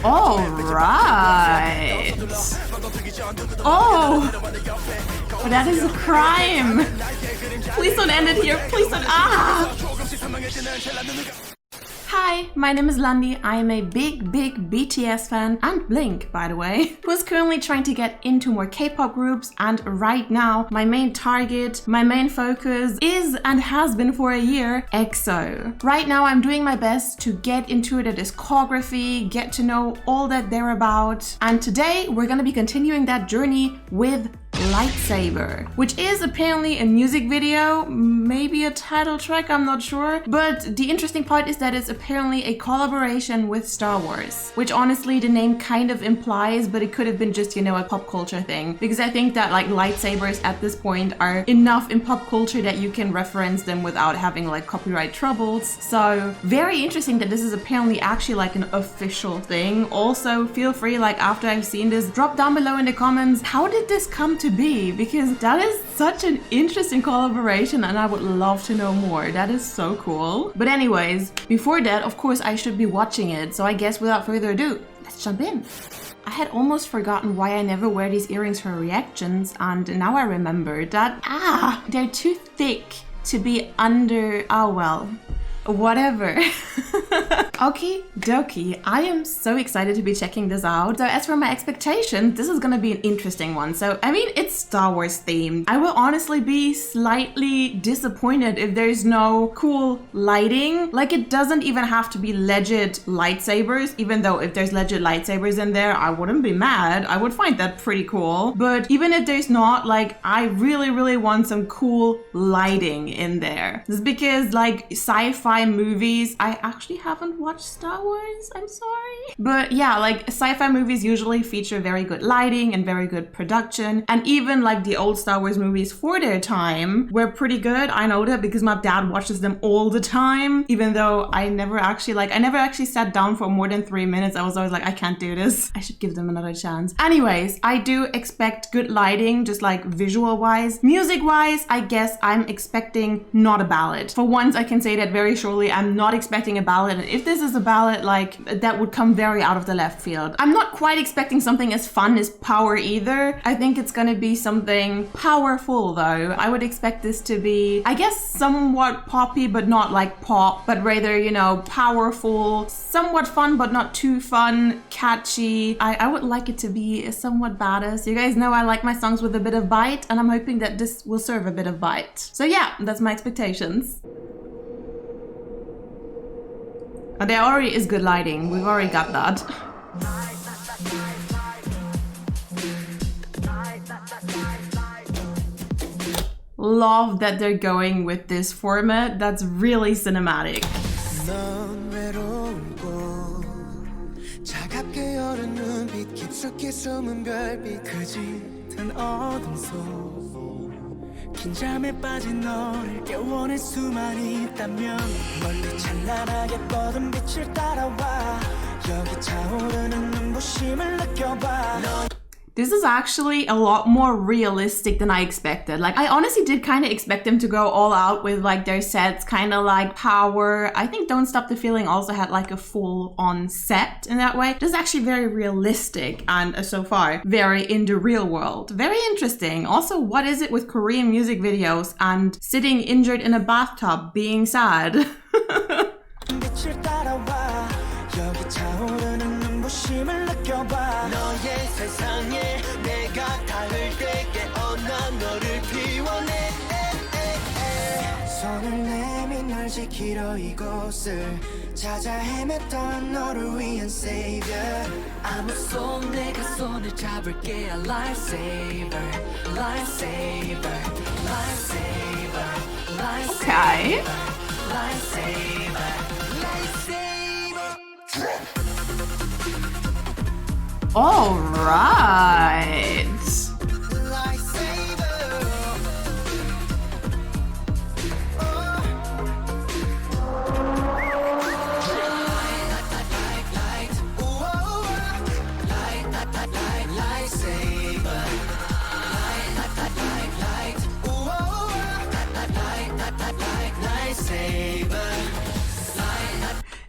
All right. Oh, that is a crime. Please don't end it here. Please don't. Ah. Hi, my name is Landi. I am a big BTS fan, and Blink, by the way, who's currently trying to get into more K-pop groups, and right now, my main target, my main focus is, and has been for a year, EXO. Right now, I'm doing my best to get into the discography, get to know all that they're about, and today, we're gonna be continuing that journey with Lightsaber, which is apparently a music video, maybe a title track, I'm not sure. But the interesting part is that it's apparently a collaboration with Star Wars, which honestly the name kind of implies, but it could have been just, you know, a pop culture thing. Because I think that like lightsabers at this point are enough in pop culture that you can reference them without having like copyright troubles. So very interesting that this is apparently actually like an official thing. Also, feel free, like after I've seen this, drop down below in the comments, how did this come to be? Because that is such an interesting collaboration and I would love to know more. That is so cool. But anyways, before that, of course, I should be watching it. So I guess without further ado, let's jump in. I had almost forgotten why I never wear these earrings for reactions, and now I remember that, they're too thick to be under, oh well. Whatever. Okie dokie, I am so excited to be checking this out. So as for my expectations, this is gonna be an interesting one. So I mean, it's Star Wars themed. I will honestly be slightly disappointed if there's no cool lighting. Like, it doesn't even have to be legit lightsabers, even though if there's legit lightsabers in there, I wouldn't be mad. I would find that pretty cool. But even if there's not, like, I really want some cool lighting in there. This is because like sci-fi movies, I actually haven't watched Star Wars, I'm sorry. But yeah, like sci-fi movies usually feature very good lighting and very good production. And even like the old Star Wars movies for their time were pretty good. I know that because my dad watches them all the time, even though I never actually sat down for more than 3 minutes. I was always like, I can't do this. I should give them another chance. Anyways, I do expect good lighting, just like visual wise. Music wise, I guess I'm expecting not a ballad. For once, I can say that very surely I'm not expecting a ballad, and if this is a ballad, like, that would come very out of the left field. I'm not quite expecting something as fun as Power either. I think it's gonna be something powerful though. I would expect this to be, I guess, somewhat poppy, but not like pop, but rather, you know, powerful, somewhat fun, but not too fun, catchy. I would like it to be somewhat badass. You guys know I like my songs with a bit of bite, and I'm hoping that this will serve a bit of bite. So yeah, that's my expectations. And there already is good lighting. We've already got that. Love that they're going with this format. That's really cinematic. 긴장에 빠진 너를 깨워낼 수만 있다면 멀리 찬란하게 뻗은 빛을 따라와 여기 차오르는 눈부심을 느껴봐. This is actually a lot more realistic than I expected. Like, I honestly did kind of expect them to go all out with like their sets, kind of like Power. I think Don't Stop the Feeling also had like a full-on set in that way. This is actually very realistic and so far very in the real world. Very interesting. Also, what is it with Korean music videos and sitting injured in a bathtub being sad? 손을 내민 널 지키러 이곳을 찾아 헤맸던 너를 위한 savior. 아무 손 내가 손을 잡을게. Lightsaber, lightsaber, lightsaber, lightsaber. Okay. Lightsaber, lightsaber. All right.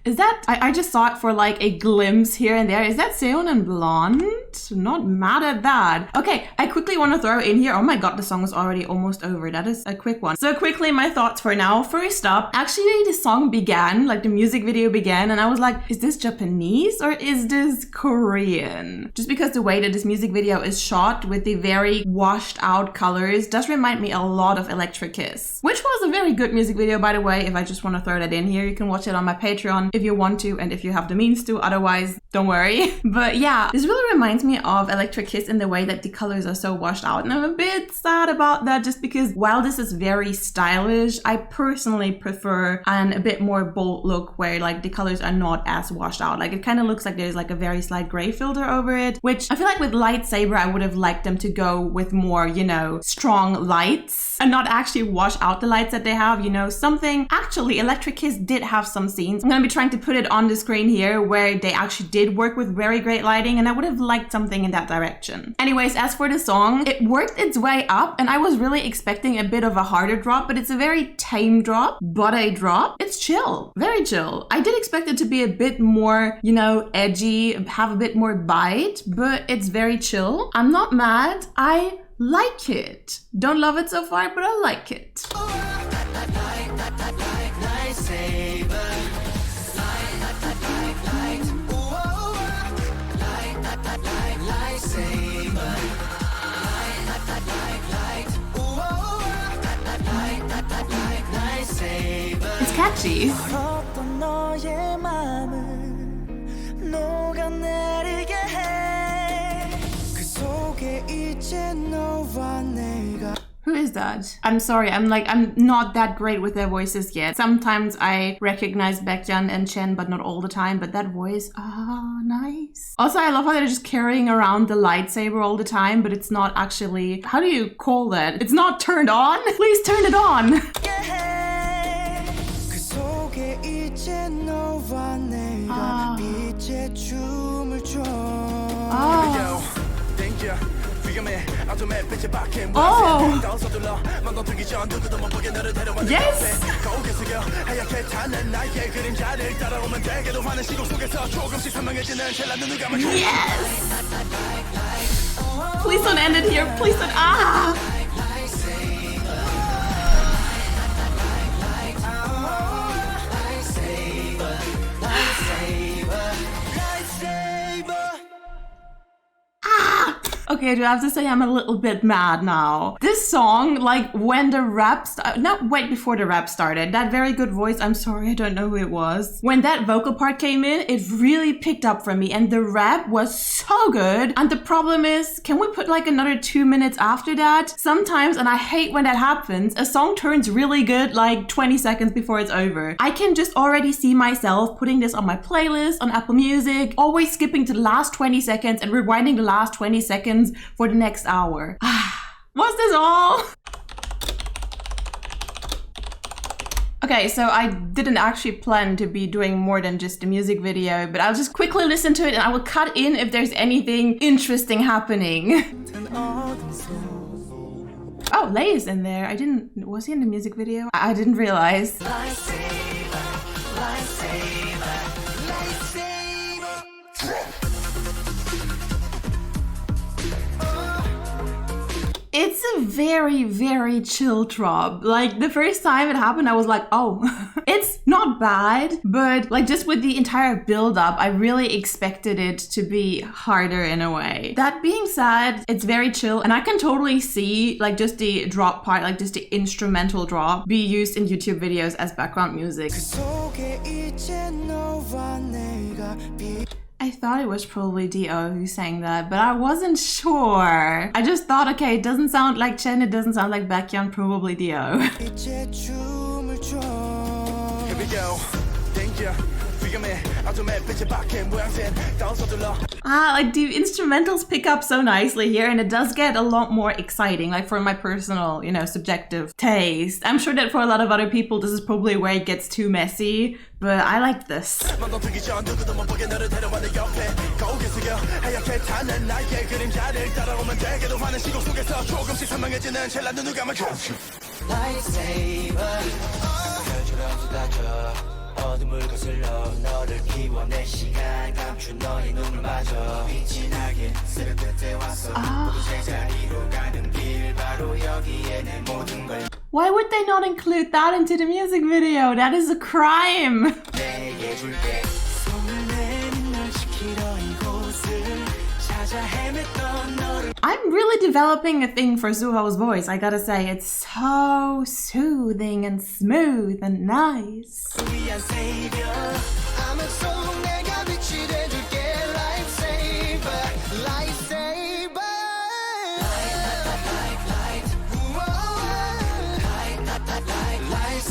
Is that, I just saw it for like a glimpse here and there. Is that Seon and Blonde? Not mad at that. Okay, I quickly want to throw in here. Oh my god, the song is already almost over. That is a quick one. So quickly, my thoughts for now. First up, actually the song began, like the music video began, and I was like, is this Japanese or is this Korean? Just because the way that this music video is shot with the very washed out colors does remind me a lot of Electric Kiss, which was a very good music video, by the way. If I just want to throw that in here, you can watch it on my Patreon if you want to and if you have the means to. Otherwise, don't worry. But yeah, this really reminds me of Electric Kiss in the way that the colors are so washed out, and I'm a bit sad about that just because while this is very stylish, I personally prefer a bit more bold look where like the colors are not as washed out. Like it kind of looks like there's like a very slight gray filter over it, which I feel like with Lightsaber I would have liked them to go with more, you know, strong lights and not actually wash out the lights that they have, you know, something. Actually, Electric Kiss did have some scenes. I'm gonna be trying to put it on the screen here where they actually did work with very great lighting, and I would have liked something in that direction. Anyways, as for the song, it worked its way up and I was really expecting a bit of a harder drop, but it's a very tame drop, but a drop. It's chill, very chill. I did expect it to be a bit more, you know, edgy, have a bit more bite, but it's very chill. I'm not mad. I like it. Don't love it so far, but I like it. It's catchy. Who is that? I'm sorry, I'm not that great with their voices yet. Sometimes I recognize Baekhyun and Chen, but not all the time. But that voice, nice. Also, I love how they're just carrying around the lightsaber all the time, but it's not actually, how do you call that? It's not turned on? Please turn it on. Oh! Yes! Yes! Please don't end it here. Please don't. Okay, do I have to say I'm a little bit mad now. This song, like when the rap before the rap started, that very good voice, I'm sorry, I don't know who it was. When that vocal part came in, it really picked up for me and the rap was so good. And the problem is, can we put like another 2 minutes after that? Sometimes, and I hate when that happens, a song turns really good like 20 seconds before it's over. I can just already see myself putting this on my playlist on Apple Music, always skipping to the last 20 seconds and rewinding the last 20 seconds for the next hour. Was this all? Okay, so I didn't actually plan to be doing more than just the music video, but I'll just quickly listen to it and I will cut in if there's anything interesting happening. Oh, Lay is in there. Was he in the music video? I didn't realize. Lightsaber, lightsaber, lightsaber. It's a very, very chill drop. Like the first time it happened, I was like, oh, it's not bad. But like just with the entire build up, I really expected it to be harder in a way. That being said, it's very chill. And I can totally see like just the drop part, like just the instrumental drop be used in YouTube videos as background music. I thought it was probably D.O. who sang that, but I wasn't sure. I just thought, okay, it doesn't sound like Chen, it doesn't sound like Baekhyun, probably D.O. Here we go. Thank you. Like the instrumentals pick up so nicely here, and it does get a lot more exciting, like for my personal, you know, subjective taste. I'm sure that for a lot of other people, this is probably where it gets too messy, but I like this. 어둠을 거슬러 너를 키워 내 시간 감춘 너의 눈물마저 빛이 나게 새벽 끝에 왔어 모두 제자리로 가는 길 바로 여기에 내 모든 걸 Why would they not include that into the music video? That is a crime. 내게 줄게 손을 내민 널 지키러 이곳을 찾아 헤맸던 너를 I'm really developing a thing for Suho's voice, I gotta say. It's so soothing and smooth and nice. 위한 savior I'm a soul 내가 빛이 돼줄게 Lightsaber Lightsaber Light Lightsaber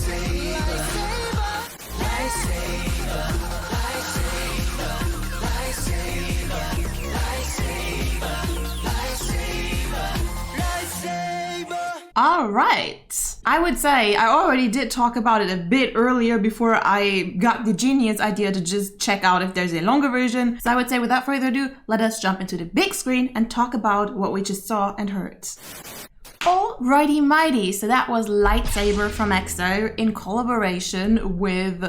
Alright. I would say I already did talk about it a bit earlier before I got the genius idea to just check out if there's a longer version. So I would say without further ado, let us jump into the big screen and talk about what we just saw and heard. Alrighty mighty, so that was Lightsaber from EXO in collaboration with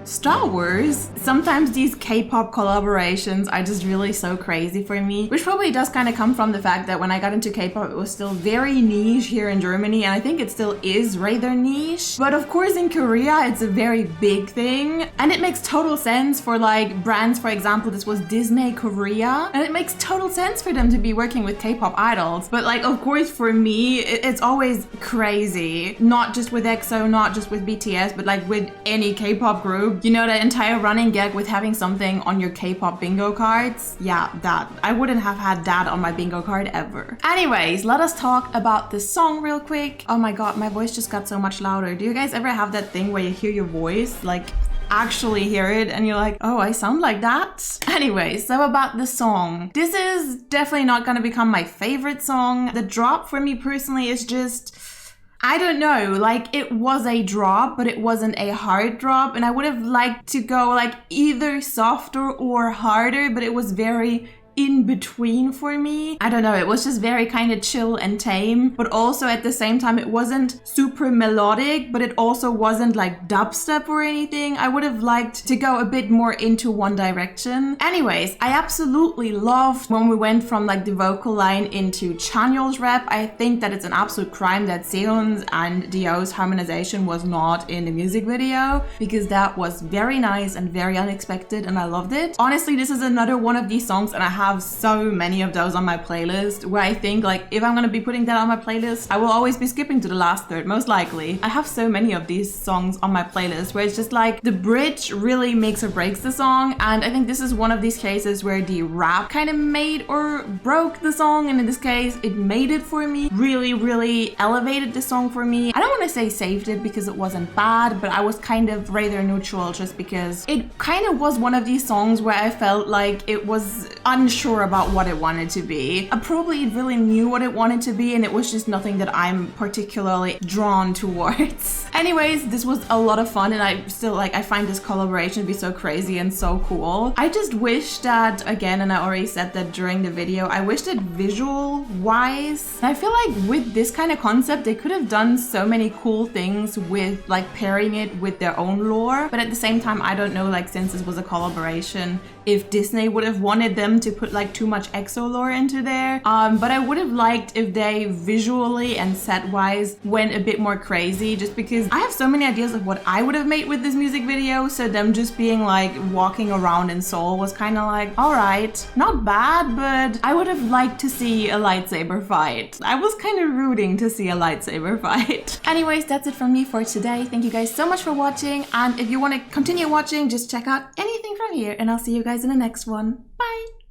Star Wars. Sometimes these K-pop collaborations are just really so crazy for me, which probably does kind of come from the fact that when I got into K-pop it was still very niche here in Germany, and I think it still is rather niche. But of course in Korea it's a very big thing, and it makes total sense for like brands. For example, this was Disney Korea, and it makes total sense for them to be working with K-pop idols. But like, of course for me it's always crazy, not just with EXO, not just with BTS, but like with any K-pop group. You know, that entire running gag with having something on your K-pop bingo cards? Yeah, that. I wouldn't have had that on my bingo card ever. Anyways, let us talk about this song real quick. Oh my god, my voice just got so much louder. Do you guys ever have that thing where you hear your voice, like actually hear it and you're like, oh, I sound like that? Anyway, so about the song. This is definitely not gonna become my favorite song. The drop for me personally is just, I don't know, like it was a drop, but it wasn't a hard drop, and I would have liked to go like either softer or harder, but it was very in between for me. I don't know, it was just very kind of chill and tame, but also at the same time it wasn't super melodic, but it also wasn't like dubstep or anything. I would have liked to go a bit more into one direction. Anyways, I absolutely loved when we went from like the vocal line into Chanyeol's rap. I think that it's an absolute crime that Seon's and Dio's harmonization was not in the music video, because that was very nice and very unexpected and I loved it. Honestly, this is another one of these songs, and I have so many of those on my playlist where I think like if I'm gonna be putting that on my playlist, I will always be skipping to the last third, most likely. I have so many of these songs on my playlist where it's just like the bridge really makes or breaks the song, and I think this is one of these cases where the rap kind of made or broke the song, and in this case it made it for me. Really elevated the song for me. I don't want to say saved it because it wasn't bad, but I was kind of rather neutral just because it kind of was one of these songs where I felt like it was unsure about what it wanted to be. Probably it really knew what it wanted to be, and it was just nothing that I'm particularly drawn towards. Anyways, this was a lot of fun, and I still like, I find this collaboration to be so crazy and so cool. I just wish that, again, and I already said that during the video, I wish that visual wise, I feel like with this kind of concept they could have done so many cool things with like pairing it with their own lore, but at the same time I don't know, like since this was a collaboration, if Disney would have wanted them to put like too much EXO lore into there. But I would have liked if they visually and set wise went a bit more crazy, just because I have so many ideas of what I would have made with this music video. So them just being like walking around in Seoul was kind of like, all right, not bad, but I would have liked to see a lightsaber fight. I was kind of rooting to see a lightsaber fight. Anyways, that's it from me for today. Thank you guys so much for watching, and if you want to continue watching, just check out anything from here, and I'll see you guys in the next one. Bye!